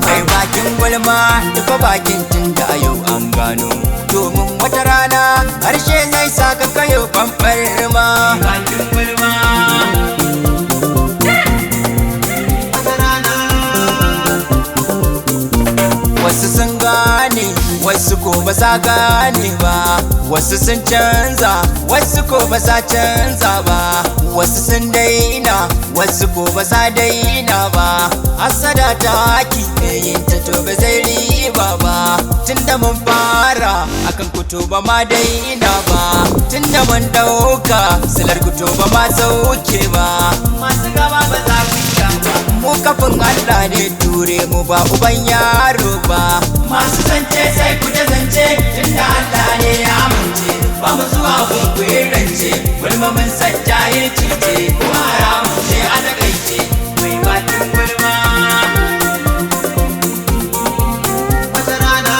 Mai bakin gulma tafi bakin tun da a yau an gano, domin wata rana harshe zai saka kayo kwamfar ma. Bakin gulma wasu sun gane, wasu ko ba sa gane ba, wasu sun canza, wasu ko ba sa canza ba, wasu sun daina, wasu ko ba sa daina ba. Hasada ta haki yin ta to ba zai riba ba, tunda mun fara akan kuto ba ma daina ba, tunda mun dauka silar kuto ba ma sauke ba. Masu gaba ba za ku sha ba, mu kafin Allah ne ture mu ba uban yaro ba. Masu zance sai ku ta zance tunda Allah ne ya amince, ba mu zuwa kunkuyin rance, gulma mun san jahilci ce kuma haramun ce a takaice. Mai bakin gulma wata rana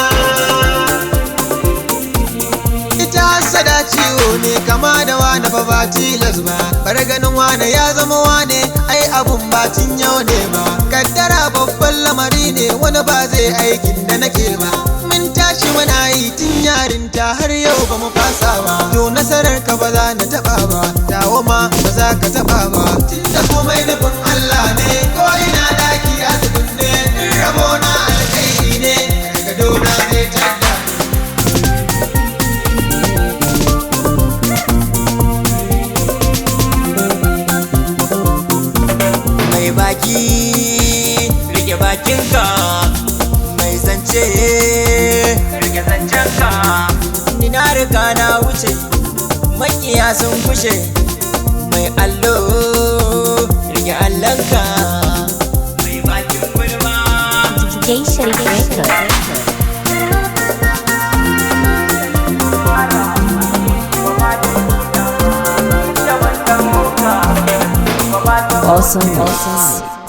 ita hasada ciwo ne kama da wane fa ba tilas ba, bar ganin wane ya zama wane ai abun batin yau ne ba. Kaddara babban lamari ne wani ba zai aikin da nake ba, mun tashi muna yi tun yarinta har yau ba mu fasa ba. To nasarar ka ba za na taba ba, dawo ma ba za ka taba ba, tunda komai nufin Allah ne, ko ina daki a tukunne, in rabo na alkhairi ne daga dona zai tada. Mai baki rike bakinka, mai zance rike zancenka. Ni na riga na wuce, makiya sun kushe, mai allo rike allonka. Mai bakin gulma Awesome.